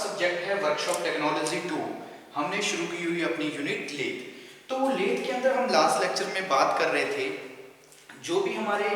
Subject है workshop technology 2। हमने शुरू की हुई अपनी यूनिट लेथ। तो लेथ के अंदर हम लास्ट लेक्चर में बात कर रहे थे जो भी हमारे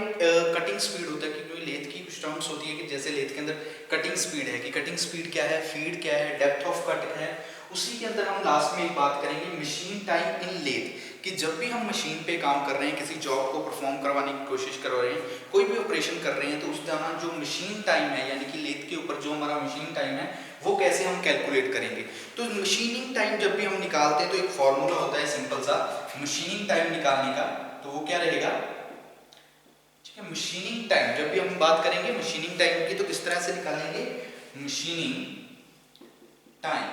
कटिंग स्पीड होता है, क्योंकि लेथ की कुछ टर्म्स होती है कि जैसे लेथ के अंदर कटिंग स्पीड है कि कटिंग स्पीड क्या है, फीड क्या है, डेप्थ ऑफ कट है। उसी के अंदर हम लास्ट में एक बात करेंगे मशीन टाइम इन लेथ, कि जब भी हम मशीन पे काम कर रहे हैं, किसी जॉब को परफॉर्म करवाने की कोशिश कर रहे हैं, कोई भी ऑपरेशन कर रहे हैं, तो उस दौरान जो मशीन टाइम है यानी कि लेथ के ऊपर जो हमारा मशीन टाइम है वो कैसे हम कैलकुलेट करेंगे। तो मशीनिंग टाइम जब भी हम निकालते हैं तो एक फॉर्मूला होता है सिंपल सा मशीनिंग टाइम निकालने का। तो वो क्या रहेगा, ठीक है, मशीनिंग टाइम जब भी हम बात करेंगे मशीनिंग टाइम की तो किस तरह से निकालेंगे मशीनिंग टाइम।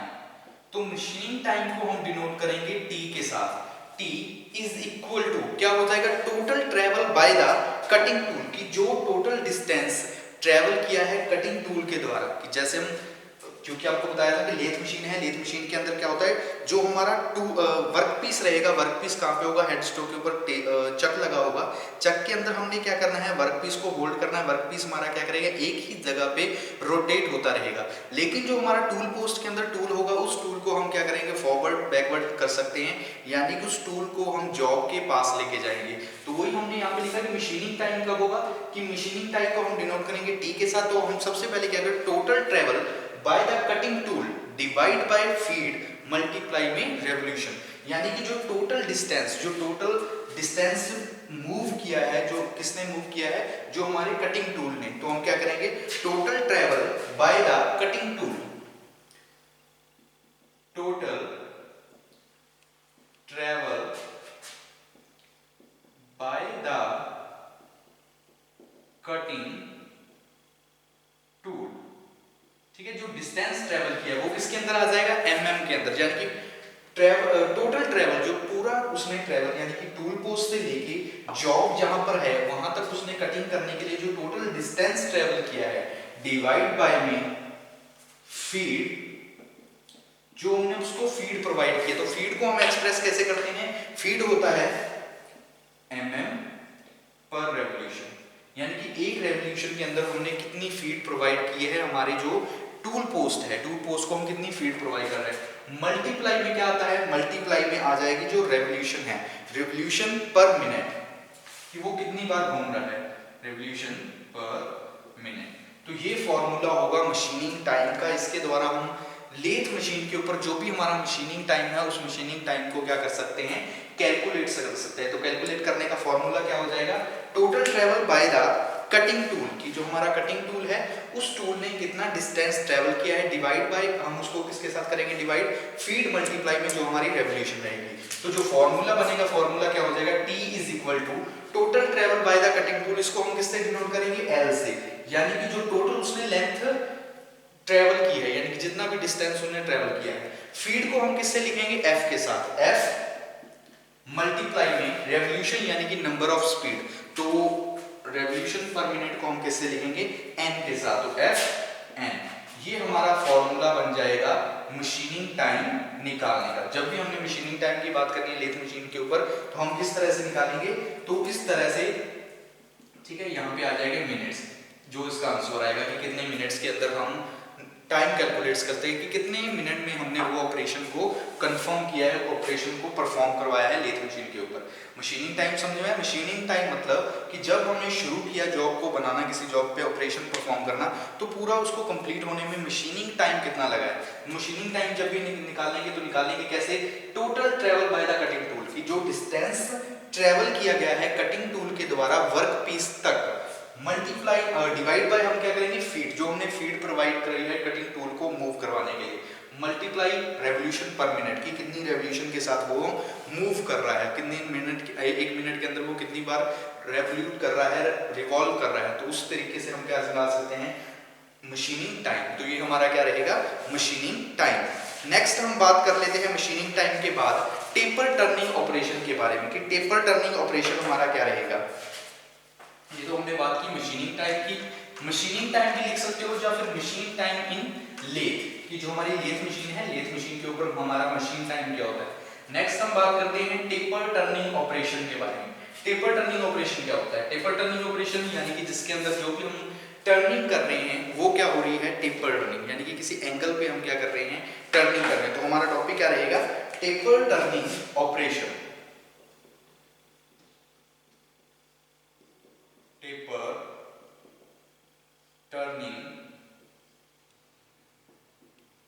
तो मशीनिंग टाइम को हम डिनोट करेंगे टी के साथ। टी इज इक्वल टू क्या हो जाएगा, total travel by the cutting tool, की जो टोटल डिस्टेंस ट्रेवल किया है कटिंग टूल के द्वारा। कि जैसे हम, क्योंकि आपको बताया था कि लेथ मशीन है, लेथ मशीन के अंदर क्या होता है, जो हमारा वर्क पीस रहेगा, वर्क पीस कहाँ पे होगा, हेड स्टोक के ऊपर चक लगा होगा। चक के अंदर हमने क्या करना है, वर्क पीस को होल्ड करना है। वर्क पीस हमारा क्या करेगा, एक ही जगह पे रोटेट होता रहेगा। लेकिन जो हमारा टूल पोस्ट के अंदर टूल होगा, उस टूल को हम क्या करेंगे, फॉरवर्ड बैकवर्ड कर सकते हैं, यानी कि उस टूल को हम जॉब के पास लेके जाएंगे। तो वही हमने यहाँ पे लिखा कि मशीनिंग टाइम कब होगा, कि मशीनिंग टाइम को हम डिनोट करेंगे टी के साथ। तो हम सबसे पहले क्या करें, total travel by the cutting tool divide by feed multiply में रेवोल्यूशन, यानी कि जो टोटल डिस्टेंस मूव किया है, जो किसने मूव किया है, जो हमारे कटिंग टूल ने। तो हम क्या करेंगे, total travel by the cutting tool, total travel by the cutting tool, ठीक है, जो डिस्टेंस ट्रेवल किया वो किसके अंदर आ जाएगा, एमएम के अंदर, यानी कि टोटल ट्रेवल जो पूरा उसने ट्रेवल यानी कि टूल पोस्ट से लेके जॉब जहां पर है वहां तक उसने कटिंग करने के लिए जो टोटल डिस्टेंस ट्रेवल किया है डिवाइड बाय में फीड, जो हमने उसको फीड प्रोवाइड किया। तो फीड को हम एक्सप्रेस कैसे करते हैं, फीड होता है एमएम पर रेवोल्यूशन, यानी कि एक रेवोल्यूशन के अंदर हमने कितनी फीड प्रोवाइड की है, हमारे जो टूल पोस्ट है, टूल पोस्ट को हम कितनी फीड प्रोवाइड कर रहे हैं। मल्टीप्लाई में क्या आता है, मल्टीप्लाई में आ जाएगी जो रेवोल्यूशन है, रेवोल्यूशन पर मिनट, कि वो कितनी बार घूम रहा है, रेवोल्यूशन पर मिनट। तो ये फॉर्मूला होगा मशीनिंग टाइम का। इसके द्वारा हम लेथ मशीन के ऊपर जो भी हमारा मशीनिंग टाइम है उस मशीनिंग टाइम को क्या कर सकते हैं, कैलकुलेट कर सकते हैं। तो कैलकुलेट करने का फॉर्मूला क्या हो जाएगा, total travel by the cutting tool, की जो हमारा कटिंग टूल है उस टूल ने कितना डिस्टेंस ट्रेवल किया है, डिवाइड बाय, हम उसको किसके साथ करेंगे डिवाइड, फीड मल्टीप्लाई में जो हमारी रेवोल्यूशन रहेगी। तो जो फॉर्मूला बनेगा, फॉर्मूला क्या हो जाएगा, T is equal to total travel by the cutting tool, इसको हम किससे डिनोट करेंगे, एल से, यानी कि जो टोटल उसने लेंथ ट्रेवल की है, यानी कि जितना भी डिस्टेंस उसने ट्रेवल किया है। फीड को हम किससे लिखेंगे, एफ के साथ, एफ मल्टीप्लाई में रेवोल्यूशन यानी कि नंबर ऑफ स्पीड, तो रेवोल्यूशन पर मिनट को हम किससे लिखेंगे, एन के साथ, तो एफ एन। ये हमारा फॉर्मूला बन जाएगा मशीनिंग टाइम निकालने का। जब भी हमने मशीनिंग टाइम की बात करनी है लेथ मशीन के ऊपर, तो हम किस तरह से निकालेंगे, तो इस तरह से, ठीक है, यहाँ पे आ जाएगा मिनट्स, जो इसका आंसर आएगा कि कितने मिनट्स के अंदर हम टाइम कैलकुलेट्स करते हैं कि कितने मिनट में हमने वो ऑपरेशन को कंफर्म किया है, ऑपरेशन को परफॉर्म करवाया है लेथ मशीन के ऊपर। मशीनिंग टाइम समझ में आया, मशीनिंग टाइम मतलब कि जब हमने शुरू किया जॉब को बनाना, किसी जॉब पे ऑपरेशन परफॉर्म करना, तो पूरा उसको कंप्लीट होने में मशीनिंग टाइम कितना लगा है। मशीनिंग टाइम जब भी निकालेंगे तो निकालेंगे कैसे, total travel by the cutting tool, की जो डिस्टेंस ट्रेवल किया गया है कटिंग टूल के द्वारा वर्क पीस तक, मल्टीप्लाई डिवाइड बाय हम क्या करेंगे, फीड, जो हमने फीड प्रोवाइड करी है कटिंग टूल को मूव करवाने के लिए, मल्टीप्लाई रेवोल्यूशन पर मिनट, की कितनी रेवोल्यूशन के साथ वो मूव कर रहा है, कितने मिनट, एक मिनट के अंदर वो कितनी बार रेवोल्यूट कर रहा है, रिवॉल्व कर रहा है। तो उस तरीके से हम क्या निकाल सकते हैं, मशीनिंग टाइम। तो ये हमारा क्या रहेगा, मशीनिंग टाइम। नेक्स्ट हम बात कर लेते हैं मशीनिंग टाइम के बाद टेपर टर्निंग ऑपरेशन के बारे में, कि टेपर टर्निंग ऑपरेशन हमारा क्या रहेगा। ये तो हमने बात की मशीनिंग टाइम की, मशीनिंग टाइम भी लिख सकते हो या फिर मशीन टाइम इन लेथ, कि जो हमारी लेथ मशीन है, लेथ मशीन के ऊपर हमारा मशीन टाइम क्या होता है। नेक्स्ट हम बात करते हैं टेपर टर्निंग ऑपरेशन के बारे में। टेपर टर्निंग ऑपरेशन क्या होता है, टेपर टर्निंग ऑपरेशन यानी कि जिसके अंदर जो भी हम टर्निंग कर रहे हैं वो क्या हो रही है टेपर टर्निंग, यानी कि किसी एंगल पे हम क्या कर रहे हैं, टर्निंग कर रहे हैं। तो हमारा टॉपिक क्या रहेगा, taper turning operation. Taper turning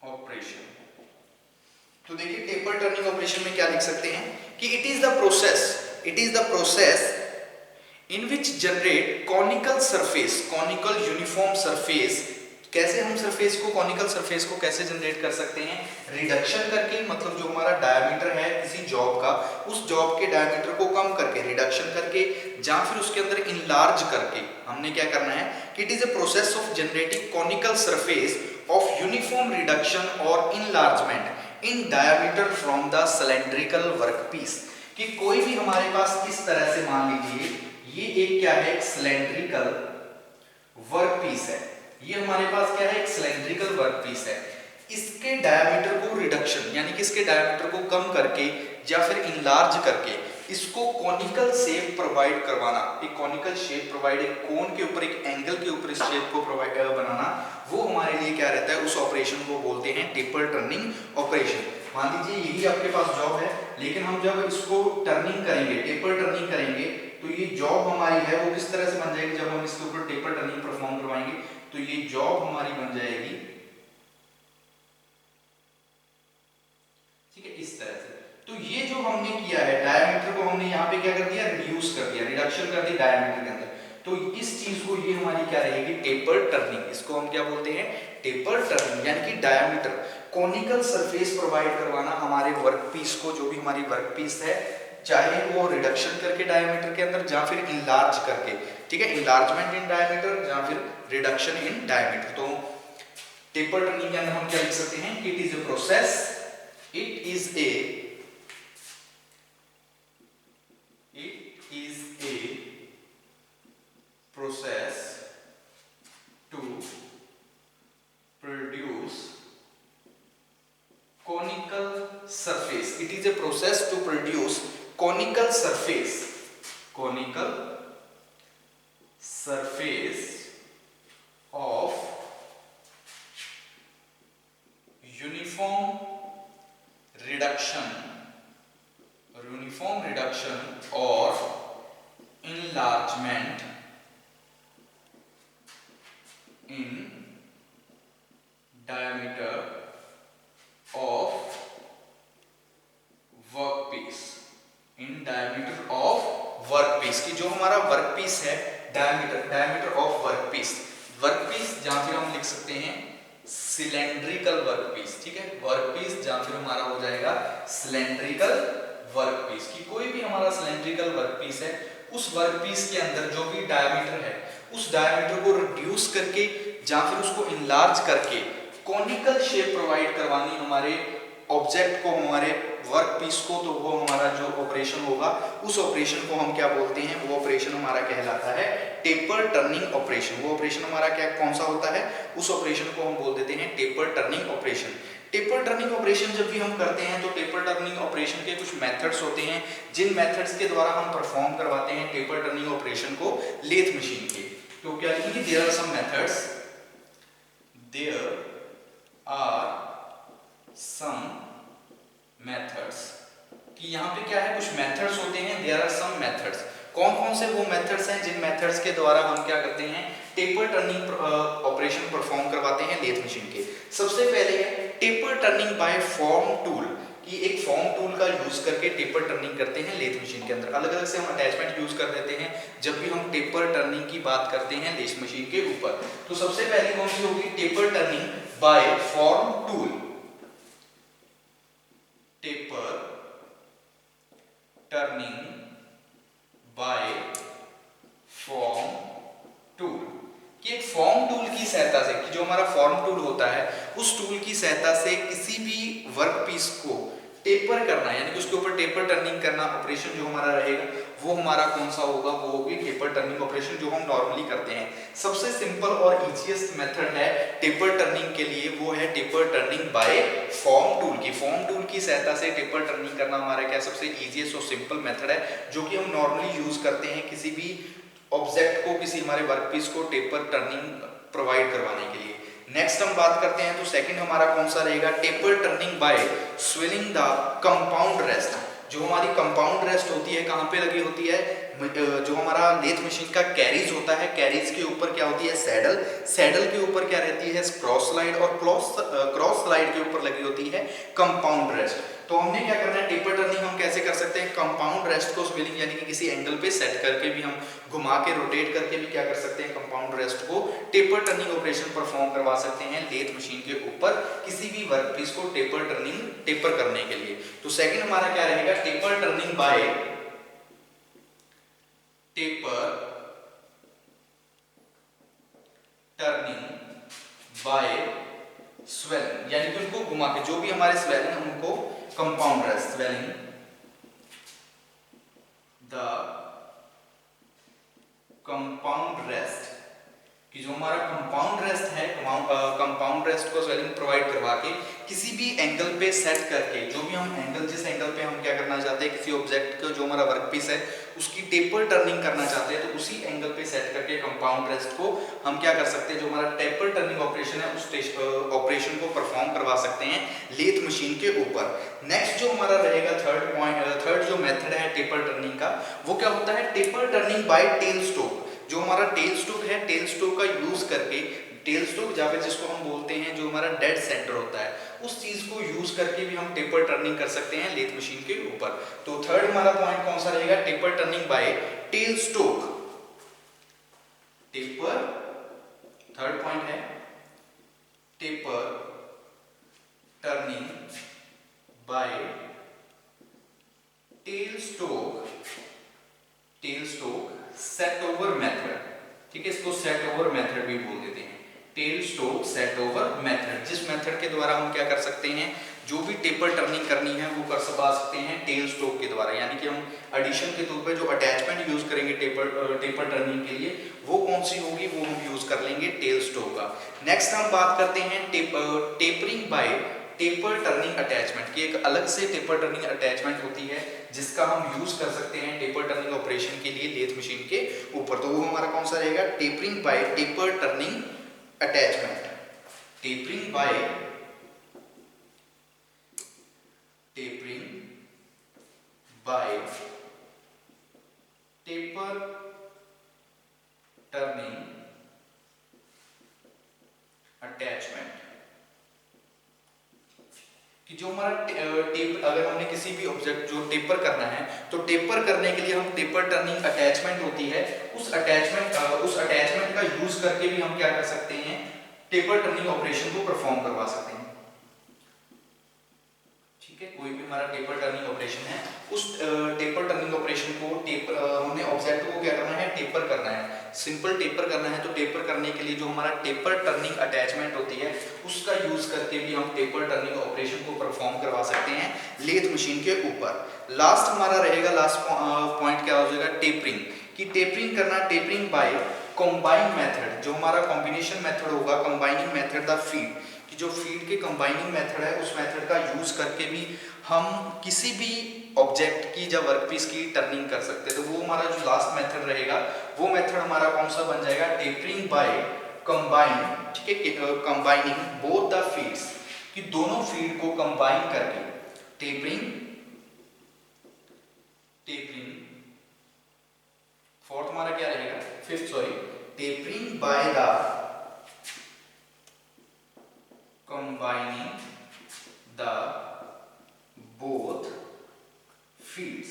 operation. तो देखिए टेपर टर्निंग ऑपरेशन में क्या लिख सकते हैं कि it is the process in which generate conical surface, conical uniform surface. कैसे हम सरफेस को, कॉनिकल सरफेस को कैसे जनरेट कर सकते हैं, रिडक्शन करके, मतलब जो हमारा डायमीटर है किसी जॉब का, उस जॉब के डायमीटर को कम करके, रिडक्शन करके, या फिर उसके अंदर इनलार्ज करके। हमने क्या करना है कि it is a process of generating conical surface of uniform reduction और enlargement in diameter from the cylindrical workpiece. कि कोई भी हमारे पास इस तरह से, मान लीजिए ये एक क्या है, एक सिलेंड्रिकल वर्कपीस है, ये हमारे पास क्या है, एक सिलेंड्रिकल वर्कपीस है। इसके डायमीटर को रिडक्शन यानी कि इसके डायमीटर को कम करके या फिर इनलार्ज करके इसको कॉनिकल शेप प्रोवाइड करवाना, एक कॉनिकल शेप प्रोवाइड, एक कोन के ऊपर, एक एंगल के ऊपर इस शेप को प्रोवाइड बनाना, वो हमारे लिए क्या रहता है, उस ऑपरेशन को बोलते हैं टेपर टर्निंग ऑपरेशन। मान लीजिए यही आपके पास जॉब है, लेकिन हम जब इसको टर्निंग करेंगे, टेपर टर्निंग करेंगे, तो ये जॉब हमारी है वो किस तरह से बन जाएगी, जब हम इसके ऊपर टेपर टर्निंग परफॉर्म करवाएंगे तो ये जॉब हमारी बन जाएगी, ठीक है, इस तरह से। तो ये जो हमने किया है, डायमीटर को हमने यहाँ पे क्या कर दिया, रिड्यूस कर दिया, रिडक्शन कर दी डायमीटर के अंदर। तो इस चीज को, ये हमारी क्या रहेगी, टेपर टर्निंग। इसको हम क्या बोलते हैं, टेपर टर्निंग, यानी कि डायमीटर, कॉनिकल सरफेस प्रोवाइड करवाना हमारे वर्कपीस को, जो भी हमारी वर्कपीस है, चाहे वो रिडक्शन करके डायमीटर के अंदर या फिर इनलार्ज करके, ठीक है, इनलार्जमेंट इन डायमीटर या फिर रिडक्शन इन डायमीटर। तो टेपर टर्निंग के अंदर हम क्या लिख सकते हैं, it is a process, it is A process to produce conical surface. It is a process to produce conical surface of uniform reduction or enlargement in diameter of workpiece, कि जो हमारा वर्कपीस है, डायमीटर ऑफ वर्कपीस, जहां फिर हम लिख सकते हैं सिलेंड्रिकल वर्कपीस, ठीक है, वर्कपीस जहां फिर हमारा हो जाएगा सिलेंड्रिकल वर्कपीस। कि कोई भी हमारा सिलेंड्रिकल वर्कपीस है, उस वर्कपीस के अंदर जो भी डायमीटर है, उस डायमीटर को रिड्यूस करके या फिर उसको इनलार्ज करके कॉनिकल शेप प्रोवाइड करवानी हमारे ऑब्जेक्ट को, हमारे वर्कपीस को। तो वो हमारा जो ऑपरेशन होगा, उस ऑपरेशन को हम क्या बोलते हैं, वो ऑपरेशन हमारा कहलाता है टेपर टर्निंग ऑपरेशन। वो ऑपरेशन हमारा क्या, कौन सा होता है, उस ऑपरेशन को हम बोल देते हैं taper turning operation. Taper turning operation जब भी हम करते हैं तो टेपर टर्निंग ऑपरेशन के कुछ मेथड्स होते हैं, जिन मेथड्स के द्वारा हम परफॉर्म करवाते हैं टेपर टर्निंग ऑपरेशन को लेथ मशीन के। तो क्या लिखेंगे, देयर आर सम मेथड्स, कि यहाँ पे क्या है, कुछ मेथड्स होते हैं, देयर आर सम मेथड्स। कौन कौन से वो मेथड्स हैं जिन मेथड्स के द्वारा हम क्या करते हैं, टेपर टर्निंग ऑपरेशन परफॉर्म करवाते हैं लेथ मशीन के। सबसे पहले है taper turning by form tool, कि एक फॉर्म टूल का यूज करके टेपर टर्निंग करते हैं लेथ मशीन के अंदर। अलग अलग से हम अटैचमेंट यूज कर देते हैं जब भी हम टेपर टर्निंग की बात करते हैं लेथ मशीन के ऊपर। तो सबसे पहली कौन सी होगी, taper turning by form tool, taper turning by form tool. कि एक फॉर्म टूल की सहायता से, कि जो हमारा फॉर्म टूल होता है, उस टूल की सहायता से किसी भी वर्कपीस को टेपर करना, यानी कि उसके ऊपर टेपर टर्निंग करना ऑपरेशन जो हमारा रहेगा, वो हमारा कौन सा होगा, वो होगी टेपर टर्निंग ऑपरेशन, जो हम नॉर्मली करते हैं। सबसे सिंपल और इजीएस्ट मेथड है टेपर टर्निंग के लिए, वो है taper turning by form tool की। फॉर्म टूल की सहायता से टेपर टर्निंग करना हमारा क्या सबसे इजीएस्ट और सिंपल मेथड है, जो कि हम नॉर्मली यूज करते हैं किसी भी ऑब्जेक्ट को, किसी हमारे वर्कपीस को टेपर टर्निंग प्रोवाइड करवाने के लिए। नेक्स्ट हम बात करते हैं, तो सेकंड हमारा कौन सा रहेगा, taper turning by swiveling the compound rest. जो हमारी कंपाउंड रेस्ट होती है कहाँ पे लगी होती है, जो हमारा लेथ मशीन का कैरीज होता है, कैरीज के ऊपर क्या होती है, सैडल, सैडल के ऊपर क्या रहती है, क्रॉस स्लाइड, और क्रॉस स्लाइड के ऊपर लगी होती है कंपाउंड रेस्ट। तो हमने क्या करना है, टेपर टर्निंग हम कैसे कर सकते हैं, कंपाउंड रेस्ट को स्विलिंग यानी कि किसी एंगल पे सेट करके भी, हम घुमा के रोटेट करके भी क्या कर सकते हैं, कंपाउंड रेस्ट को टेपर टर्निंग ऑपरेशन परफॉर्म करवा सकते हैं लेथ मशीन के ऊपर किसी भी वर्कपीस को टेपर करने के लिए। तो सेकंड हमारा क्या रहेगा, टेपर टर्निंग बाय स्वेलिंग, यानी कि उनको घुमा के जो भी हमारे स्वेलिंग हम उनको compound rest, swelling the compound rest, कि जो हमारा कंपाउंड रेस्ट है, कंपाउंड रेस्ट को स्वेलिंग प्रोवाइड करवा के किसी भी एंगल पे सेट करके, जो भी हम एंगल, जिस एंगल पे हम क्या करना चाहते हैं, किसी ऑब्जेक्ट को जो हमारा वर्कपीस है उसकी टेपर टर्निंग करना चाहते हैं, तो उसी एंगल पे सेट करके कंपाउंड रेस्ट को हम क्या कर सकते हैं, जो हमारा टेपर टर्निंग ऑपरेशन है उस ऑपरेशन को परफॉर्म करवा सकते हैं लेथ मशीन के ऊपर। नेक्स्ट जो हमारा रहेगा थर्ड जो मेथड है टेपर टर्निंग का, वो क्या होता है, taper turning by tail stock. जो हमारा टेल स्टोक है, टेल स्टोक का यूज करके, टेल स्टोक या फिर जिसको हम बोलते हैं जो हमारा डेड सेंटर होता है, उस चीज को यूज करके भी हम टेपर टर्निंग कर सकते हैं लेथ मशीन के ऊपर। तो थर्ड हमारा पॉइंट कौन सा रहेगा, taper turning by tail stock. Taper, third point है taper turning by tail stock set over method. ठीक है, इसको सेट ओवर मेथड भी बोल देते हैं, tail stock set over method, जिस मेथड के द्वारा हम क्या कर सकते हैं, जो भी टेपर टर्निंग करनी है वो कर सकते हैं टेल स्टोक के द्वारा, यानी कि हम एडिशन के तौर पे जो अटैचमेंट यूज करेंगे टेपर टर्निंग के लिए, वो कौन सी होगी, वो हम यूज कर लेंगे टेल स्टोक का। नेक्स्ट हम बात करते हैं tapering by taper turning attachment की। एक अलग से टेपर टर्निंग अटैचमेंट होती है जिसका हम यूज कर सकते हैं टेपर टर्निंग ऑपरेशन के लिए लेथ मशीन के ऊपर। तो वो हमारा कौन सा रहेगा, tapering by taper turning attachment. Tapering by taper turning attachment, कि जो हमारा अगर हमने किसी भी ऑब्जेक्ट जो टेपर करना है, तो टेपर करने के लिए हम टेपर टर्निंग अटैचमेंट होती है, उस अटैचमेंट का यूज करके भी हम क्या कर सकते हैं, टेपर टर्निंग ऑपरेशन को परफॉर्म करवा सकते हैं। ठीक है, कोई भी हमारा टेपर टर्निंग ऑपरेशन है, उस टेपर टर्निंग ऑपरेशन को हमने ऑब्जेक्ट को क्या करना है, टेपर करना है, सिंपल टेपर करना है। तो टेपर करने के लिए जो हमारा टेपर टर्निंग अटैचमेंट होती है उसका यूज करके भी हम टेपर टर्निंग ऑपरेशन को परफॉर्म करवा सकते हैं लेथ मशीन के ऊपर। लास्ट हमारा रहेगा, लास्ट पॉइंट क्या हो जाएगा, टेपरिंग, कि टेपरिंग करना, टेपरिंग बाय कंबाइन मेथड, जो हमारा कॉम्बिनेशन मेथड होगा, कंबाइनिंग मेथड द फीड, कि जो फीड के कंबाइनिंग मेथड है उस मेथड का यूज करके भी हम किसी भी ऑब्जेक्ट की या वर्कपीस की टर्निंग कर सकते हैं। तो वो हमारा जो लास्ट मेथड रहेगा, वो मेथड हमारा कौन सा बन जाएगा, टेपरिंग बाय कंबाइन। ठीक है, कंबाइनिंग बोथ द फीड्स, कि दोनों फीड को कंबाइन करके, टेपरिंग फोर्थ हमारा क्या रहेगा, fifth sorry, tapering by the combining the both feeds,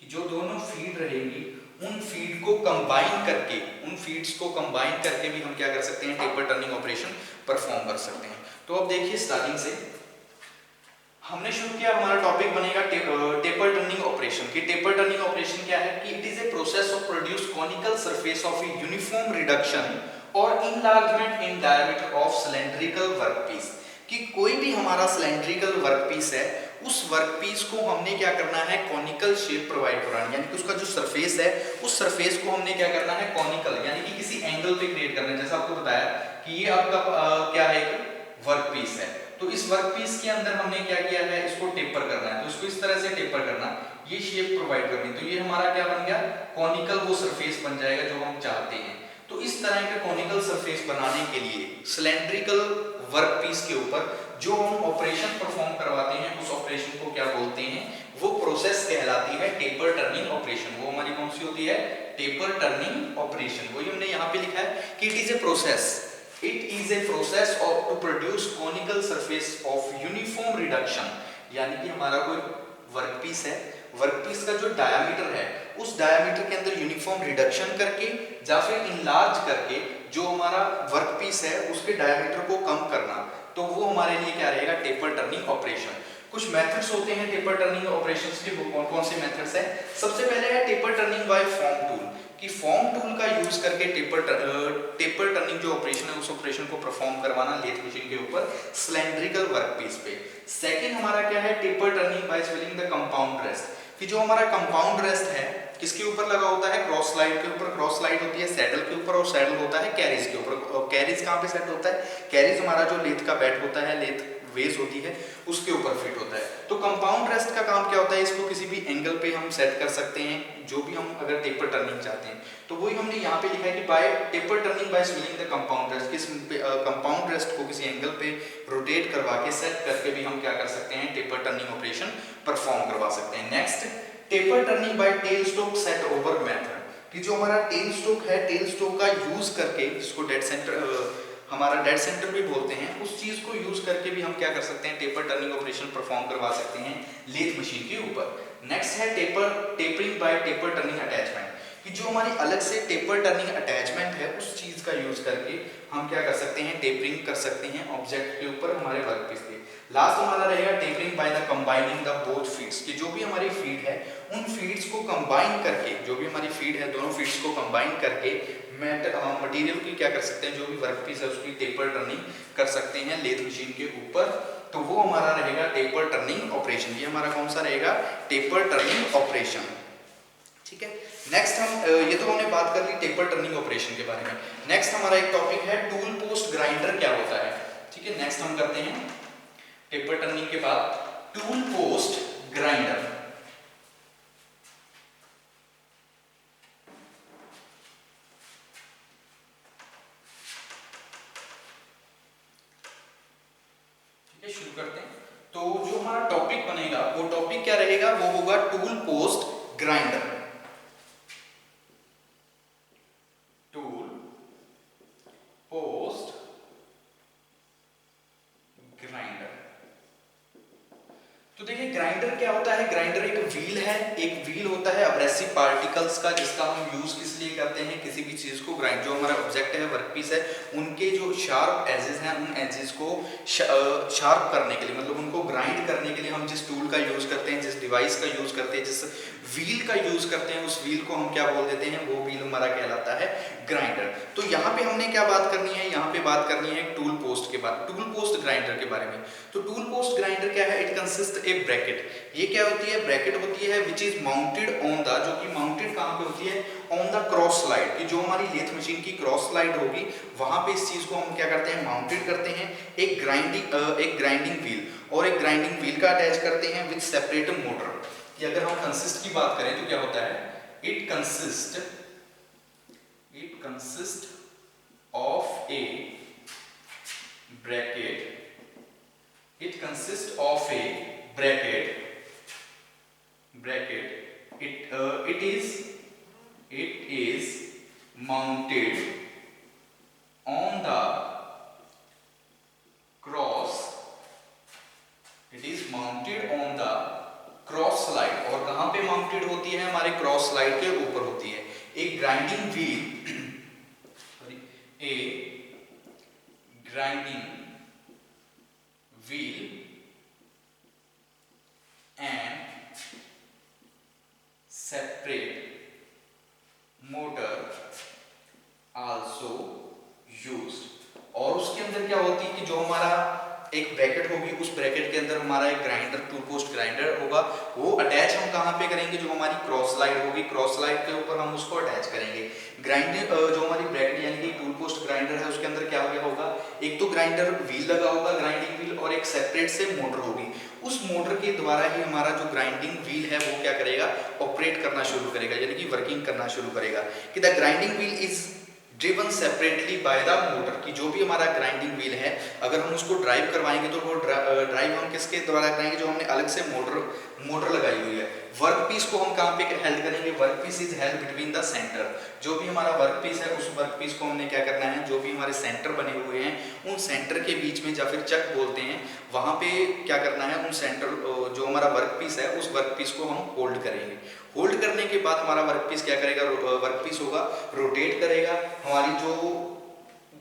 कि जो दोनों फीड रहेंगी उन फीड को कंबाइन करके, उन फीड्स को कंबाइन करके भी हम क्या कर सकते हैं, टेपर टर्निंग ऑपरेशन परफॉर्म कर सकते हैं। तो अब देखिए, स्टार्टिंग से हमने शुरू किया, हमारा टॉपिक बनेगा टेपर टर्निंग ऑपरेशन। की टेपर टर्निंग ऑपरेशन क्या है, कि it is a process of produce conical surface of a uniform reduction और enlargement in diameter of cylindrical workpiece, कि कोई भी हमारा सिलेंड्रिकल वर्कपीस है, उस वर्कपीस को हमने क्या करना है, कॉनिकल शेप प्रोवाइड करानी, यानी कि उसका जो सरफेस है उस सरफेस को हमने क्या करना है, कॉनिकल, यानी कि किसी एंगल पे क्रिएट करना है। जैसा आपको बताया कि ये आपका क्या है, एक वर्कपीस है, तो इस वर्कपीस के अंदर हमने क्या किया है, इसको टेपर करना है, तो इसको इस तरह से टेपर करना, ये शेप प्रोवाइड करनी, तो ये हमारा क्या बन गया, कॉनिकल वो सरफेस बन जाएगा जो हम चाहते हैं। तो इस तरह के कॉनिकल सरफेस बनाने के लिए सिलेंड्रिकल वर्कपीस के ऊपर जो हम ऑपरेशन परफॉर्म करवाते हैं उस ऑपरेशन को क्या बोलते हैं, वो प्रोसेस कहलाती है टेपर टर्निंग ऑपरेशन। वो हमारी कौन सी होती है, टेपर टर्निंग ऑपरेशन। वही हमने यहाँ पे लिखा है कि it is a process, it is a process of to produce conical surface of uniform reduction. यानी कि हमारा कोई वर्कपीस है, वर्कपीस का जो डायामीटर है उस डायामीटर के अंदर यूनिफॉर्म रिडक्शन करके या फिर इनलार्ज करके जो हमारा वर्कपीस है उसके डायामीटर को कम करना, तो वो हमारे लिए क्या रहेगा, टेपर टर्निंग ऑपरेशन। कुछ मेथड्स होते हैं टेपर टर्निंग ऑपरेशंस के, वो कौन कौन से मेथड्स हैं। सबसे पहले है taper turning by form tool, कि फॉर्म टूल का यूज करके टेपर टर्निंग जो ऑपरेशन है उस ऑपरेशन को परफॉर्म करवाना लेथ मशीन के ऊपर सिलेंड्रिकल वर्कपीस पे। सेकंड हमारा क्या है, taper turning by swiveling the compound rest, कि जो हमारा कंपाउंड रेस्ट है किसके ऊपर लगा होता है, क्रॉस स्लाइड के ऊपर। क्रॉस स्लाइड होती है सैडल के ऊपर और सैडल होता है कैरिज के ऊपर। कैरिज कहाँ पे सेट होता है, कैरिज हमारा जो लेथ का बेड होता है, लेथ वेस होती है, उसके ऊपर फिट होता है। तो कंपाउंड रेस्ट का काम क्या होता है, इसको किसी भी एंगल पे हम सेट कर सकते हैं, जो भी हम अगर टेपर टर्निंग चाहते हैं। तो वही हमने यहाँ पे लिखा है कि by taper turning by swiveling the compound rest, किस कंपाउंड रेस्ट को किसी एंगल पे रोटेट करवा के सेट करके भी हम क्या कर सकते हैं, टेपर टर्निंग ऑपरेशन परफॉर्म करवा सकते हैं। Next taper turning by tail stock set over method, कि जो हमारा टेल स्टोक है, टेल स्टोक का यूज करके, जिसको डेड सेंटर हमारा डेड सेंटर भी बोलते हैं, उस चीज को यूज करके भी हम क्या कर सकते हैं, टेपर टर्निंग ऑपरेशन परफॉर्म करवा सकते हैं लेथ मशीन के ऊपर। नेक्स्ट है tapering by taper turning attachment, कि जो हमारी अलग से टेपर टर्निंग अटैचमेंट है उस चीज का यूज करके हम क्या कर सकते हैं, टेपरिंग कर सकते हैं ऑब्जेक्ट के ऊपर हमारे वर्कपीस के। लास्ट हमारा रहेगा tapering by the combining the both feeds, कि जो भी हमारी फीड है उन फीड्स को कंबाइन करके, जो भी हमारी फीड है दोनों फीड्स को कंबाइन करके मटेरियल की क्या कर सकते हैं, जो भी वर्कपीस है उसकी टेपर टर्निंग कर सकते हैं लेथ मशीन के ऊपर। तो वो हमारा रहेगा टेपर टर्निंग ऑपरेशन। ये हमारा कौन सा रहेगा, टेपर टर्निंग ऑपरेशन। ठीक है, नेक्स्ट हम ये तो हमने बात कर ली टेपर टर्निंग ऑपरेशन के बारे में। नेक्स्ट हमारा एक टॉपिक है टूल पोस्ट ग्राइंडर क्या होता है। ठीक है, नेक्स्ट हम करते हैं टेपर टर्निंग के बाद टूल पोस्ट ग्राइंडर। शुरू करते हैं। तो जो हमारा टॉपिक बनेगा वो टॉपिक क्या रहेगा, वो होगा tool post grinder. Tool post grinder. तो देखिए ग्राइंडर क्या होता है, ग्राइंडर एक व्हील है, एक व्हील होता है अब्रेसिव पार्टिकल्स का, जिसका हम यूज किस लिए करते हैं, किसी भी चीज को ग्राइंड, जो हमारा ऑब्जेक्ट है वर्कपीस है उनके जो शार्प एजेस हैं उन एजेस को शार्प करने के लिए, मतलब उनको ग्राइंड करने के लिए हम जिस टूल का यूज करते हैं, जिस डिवाइस का यूज करते हैं, जिस व्हील का यूज करते हैं, उस व्हील को हम क्या बोल देते हैं, वो व्हील हमारा कहलाता है ग्राइंडर। तो यहाँ पे हमने क्या बात करनी है, यहाँ पे बात करनी है टूल पोस्ट के बाद, टूल पोस्ट ग्राइंडर के बारे में। तो टूल पोस्ट ग्राइंडर क्या है, इट कंसिस्ट ए ब्रैकेट। ये क्या होती है, ब्रैकेट होती है which is mounted on the, जो कि माउंटेड कहाँ पे होती है, ऑन द क्रॉस स्लाइड, कि जो हमारी लेथ मशीन की क्रॉस स्लाइड होगी वहां पे इस चीज को हम क्या करते हैं, माउंटेड करते हैं एक ग्राइंडिंग व्हील, और एक ग्राइंडिंग व्हील का अटैच करते हैं विद सेपरेट मोटर। कि अगर हम कंसिस्ट की बात करें तो क्या होता है, it consist of A bracket, it consist of A bracket, it is mounted on the cross, it is mounted on the cross slide, और कहां पे माउंटेड होती है, हमारे क्रॉस स्लाइड के ऊपर होती है। एक grinding wheel, A grinding wheel and separate motor also used। और उसके अंदर क्या होती है कि जो हमारा एक ब्रैकेट होगी, उस ब्रैकेट के अंदर हमारा एक ग्राइंडर, टूल पोस्ट ग्राइंडर होगा, वो अटैच हम कहाँ पे करेंगे, जो हमारी क्रॉस स्लाइड होगी, क्रॉस स्लाइड के ऊपर हम उसको अटैच करेंगे। ग्राइंडिंग जो हमारी ब्रैकेट यानी कि टूल पोस्ट ग्राइंडर है उसके अंदर क्या होगा, एक तो ग्राइंडर व्हील लगा होगा, ग्राइंडिंग व्हील, और एक सेपरेट से मोटर होगी। उस मोटर के द्वारा ही हमारा जो ग्राइंडिंग व्हील है वो क्या करेगा, ऑपरेट करना शुरू करेगा, यानी कि वर्किंग करना शुरू करेगा। कि the grinding wheel is driven separately by the motor, कि जो भी हमारा ग्राइंडिंग व्हील है अगर हम उसको ड्राइव करवाएंगे तो वो ड्राइव हम किसके द्वारा कराएंगे, जो हमने अलग से मोटर लगाई हुई है। वर्क पीस को हम कहाँ पे हेल्ड करेंगे, work piece is held between the centre, जो भी हमारा वर्क पीस है उस वर्क पीस को हमने क्या करना है, जो भी हमारे सेंटर बने हुए हैं उन सेंटर के बीच में, या फिर चक बोलते हैं, वहां पे क्या करना है, उन सेंटर जो हमारा वर्क पीस है उस वर्क पीस को हम होल्ड करेंगे। होल्ड करने के बाद हमारा वर्क पीस क्या करेगा, वर्क पीस होगा, रोटेट करेगा। हमारी जो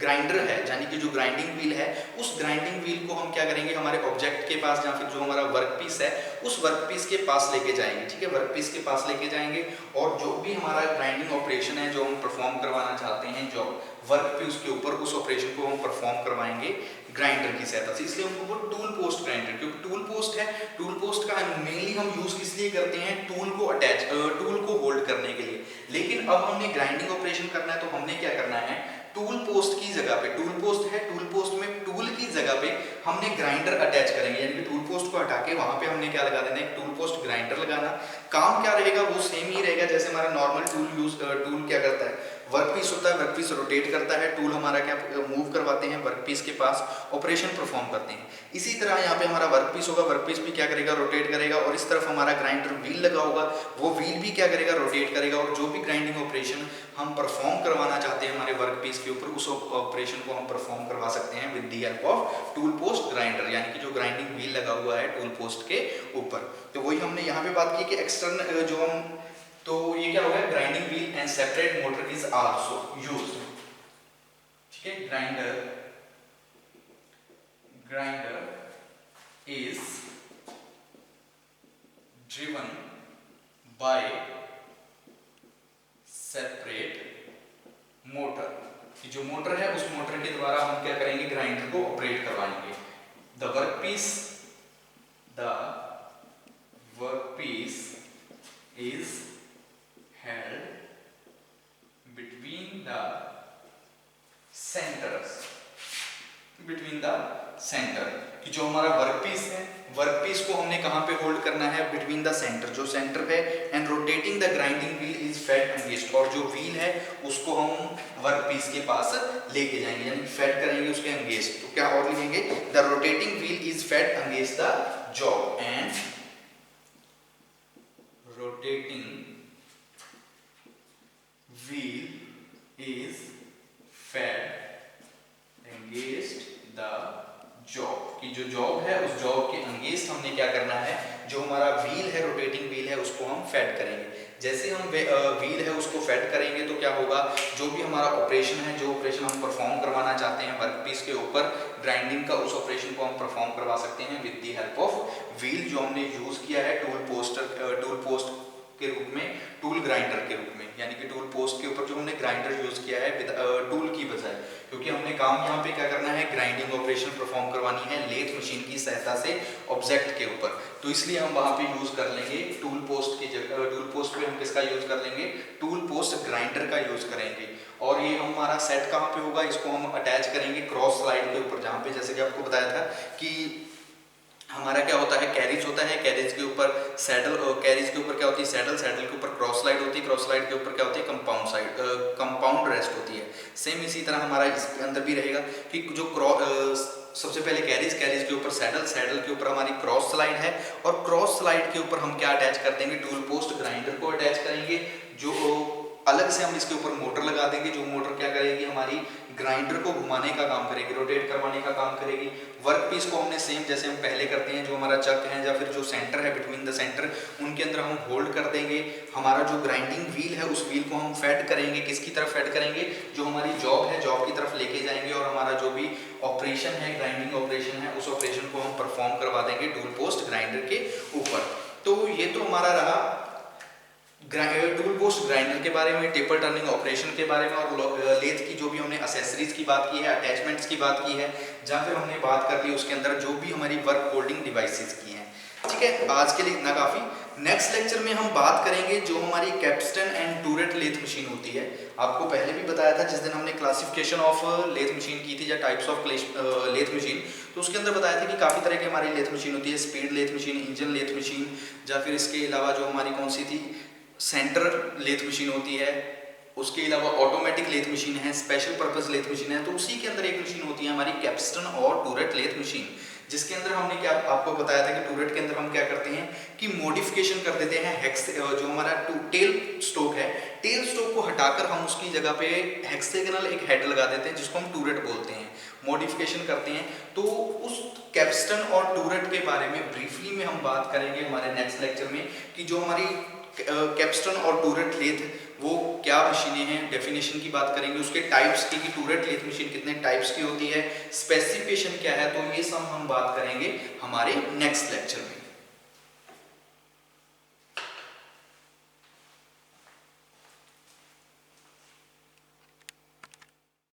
ग्राइंडर है यानी कि जो ग्राइंडिंग व्हील है उस ग्राइंडिंग व्हील को हम क्या करेंगे, हमारे ऑब्जेक्ट के पास या फिर जो हमारा वर्क पीस है उस वर्क पीस के पास लेके जाएंगे। ठीक है, वर्क पीस के पास लेके जाएंगे और जो भी हमारा ग्राइंडिंग ऑपरेशन है जो हम परफॉर्म करवाना चाहते हैं, जो वर्क पीस के ऊपर, उस ऑपरेशन को हम परफॉर्म करवाएंगे ग्राइंडर की सहायता से। इसलिए हमको वो टूल पोस्ट ग्राइंडर, क्योंकि टूल पोस्ट है, टूल पोस्ट का मेनली हम यूज किस लिए करते हैं, टूल को अटैच, टूल को होल्ड करने के लिए। लेकिन अब हमने ग्राइंडिंग ऑपरेशन करना है तो हमने क्या करना है, टूल पोस्ट की जगह पे, टूल पोस्ट है, टूल पोस्ट में टूल की जगह पे हमने ग्राइंडर अटैच करेंगे, यानी कि टूल पोस्ट को हटा के वहां पे हमने क्या लगा देना है, टूल पोस्ट ग्राइंडर लगाना। काम क्या रहेगा, वो सेम ही रहेगा जैसे हमारा नॉर्मल टूल क्या करता है, वर्क पीस होता है, वर्क पीस रोटेट करता है, टूल हमारा क्या मूव करवाते हैं वर्क पीस के पास, ऑपरेशन परफॉर्म करते हैं। इसी तरह यहाँ पे हमारा वर्क पीस होगा, वर्क पीस भी क्या करेगा, रोटेट करेगा, और इस तरफ हमारा ग्राइंडर व्हील लगा होगा, वो व्हील भी क्या करेगा, रोटेट करेगा, और जो भी ग्राइंडिंग ऑपरेशन हम परफॉर्म करवाना चाहते हैं हमारे वर्क पीस के ऊपर, उस ऑपरेशन को हम परफॉर्म करवा सकते हैं with the help of tool post grinder, यानी कि जो ग्राइंडिंग व्हील लगा हुआ है टूल पोस्ट के ऊपर। तो वही हमने यहाँ पे बात की कि एक्सटर्नल जो हम, तो ये क्या हो गया, grinding wheel and separate motor is also used. ठीक है, grinder is driven by separate motor, कि जो मोटर है उस मोटर के द्वारा हम क्या करेंगे, ग्राइंडर को ऑपरेट करवाएंगे। The work piece is held between the center, कि जो हमारा वर्क पीस है, वर्क पीस को हमने कहां पे होल्ड करना है, बिटवीन द सेंटर, जो सेंटर है, and rotating the grinding wheel is fed against, और जो व्हील है उसको हम वर्क पीस के पास लेके जाएंगे, यानी फेड करेंगे उसके अगेंस्ट। तो क्या और लिखेंगे, the rotating wheel is fed against the job, and rotating wheel is fed against the job, कि जो जॉब है उस जॉब के अंगेंस्ट हमने क्या करना है, जो हमारा व्हील है, रोटेटिंग व्हील है, उसको हम फेड करेंगे। जैसे हम व्हील है उसको फेड करेंगे तो क्या होगा, जो भी हमारा ऑपरेशन है, जो ऑपरेशन हम परफॉर्म करवाना चाहते हैं वर्क पीस के ऊपर ग्राइंडिंग का, उस ऑपरेशन को हम परफॉर्म करवा सकते हैं with the help of wheel, जो हमने यूज किया है टूल पोस्ट के रूप में, टूल ग्राइंडर के रूप में, यानी कि टूल पोस्ट के ऊपर जो हमने ग्राइंडर यूज किया है टूल की बजाय, क्योंकि हमने काम यहाँ पे क्या करना है, ग्राइंडिंग ऑपरेशन परफॉर्म करवानी है लेथ मशीन की सहायता से ऑब्जेक्ट के ऊपर, तो इसलिए हम वहाँ पे यूज कर लेंगे टूल पोस्ट की जगह, टूल पोस्ट पे हम किसका यूज कर लेंगे, टूल पोस्ट ग्राइंडर का यूज करेंगे। और ये हमारा सेट कहाँ पे होगा, इसको हम अटैच करेंगे क्रॉस स्लाइड के ऊपर, जहाँ पे जैसे कि आपको बताया था कि हमारा क्या होता है, कैरिज होता है, कैरिज के ऊपर सैडल, कैरिज के ऊपर क्या होती है सैडल, सैडल के ऊपर क्रॉस स्लाइड होती है, क्रॉस स्लाइड के ऊपर क्या होती है कंपाउंड रेस्ट होती है। सेम इसी तरह हमारा इसके अंदर भी रहेगा कि जो सबसे पहले कैरिज, कैरिज के ऊपर सैडल, सैडल के ऊपर हमारी क्रॉस स्लाइड है, और क्रॉस स्लाइड के ऊपर हम क्या अटैच कर देंगे, टूल पोस्ट ग्राइंडर को अटैच करेंगे, जो अलग से हम इसके ऊपर मोटर लगा देंगे, जो मोटर क्या करेगी, हमारी ग्राइंडर को घुमाने का काम करेगी, रोटेट करवाने का काम करेगी। वर्क पीस को हमने सेम जैसे हम पहले करते हैं, जो हमारा चक है या फिर जो सेंटर है, बिटवीन द सेंटर, उनके अंदर हम होल्ड कर देंगे। हमारा जो ग्राइंडिंग व्हील है उस व्हील को हम फेड करेंगे, किसकी तरफ फेड करेंगे, जो हमारी जॉब है जॉब की तरफ लेके जाएंगे, और हमारा जो भी ऑपरेशन है, ग्राइंडिंग ऑपरेशन है, उस ऑपरेशन को हम परफॉर्म करवा देंगे टूल पोस्ट ग्राइंडर के ऊपर। तो ये तो हमारा रहा टूल पोस्ट ग्राइंडर के बारे में, टेपर टर्निंग ऑपरेशन के बारे में, और लेथ की जो भी हमने एसेसरीज की बात की है, अटैचमेंट्स की बात की है, जहाँ फिर हमने बात कर ली उसके अंदर जो भी हमारी वर्क होल्डिंग डिवाइसेस की हैं। ठीक है, आज के लिए इतना काफ़ी। नेक्स्ट लेक्चर में हम बात करेंगे जो हमारी capstan and turret lathe machine होती है। आपको पहले भी बताया था जिस दिन हमने क्लासिफिकेशन ऑफ लेथ मशीन की थी, या टाइप्स ऑफ लेथ मशीन, तो उसके अंदर बताया था कि काफ़ी तरह की हमारी लेथ मशीन होती है, speed lathe machine, engine lathe machine, या फिर इसके अलावा जो हमारी कौन सी थी, सेंटर लेथ मशीन होती है, उसके अलावा ऑटोमेटिक लेथ मशीन है, स्पेशल पर्पस लेथ मशीन है। तो उसी के अंदर एक मशीन होती है हमारी कैप्स्टन और टूरेट लेथ मशीन, जिसके अंदर हमने क्या आपको बताया था कि टूरेट के अंदर हम क्या करते हैं कि मॉडिफिकेशन कर देते हैं हेक्स, जो हमारा टेल स्टोक है, टेल स्टोक को हटाकर हम उसकी जगह पे हेक्सागोनल एक हेड लगा देते हैं जिसको हम टूरेट बोलते हैं, मॉडिफिकेशन करते हैं। तो उस कैप्स्टन और टूरेट के बारे में ब्रीफली में हम बात करेंगे हमारे नेक्स्ट लेक्चर में कि जो हमारी कैप्स्टन और टूरेट लेथ वो क्या मशीनें हैं, डेफिनेशन की बात करेंगे, उसके टाइप्स की कि टूरेट लेथ मशीन कितने टाइप्स की होती है, स्पेसिफिकेशन क्या है। तो ये सब हम बात करेंगे हमारे नेक्स्ट लेक्चर में।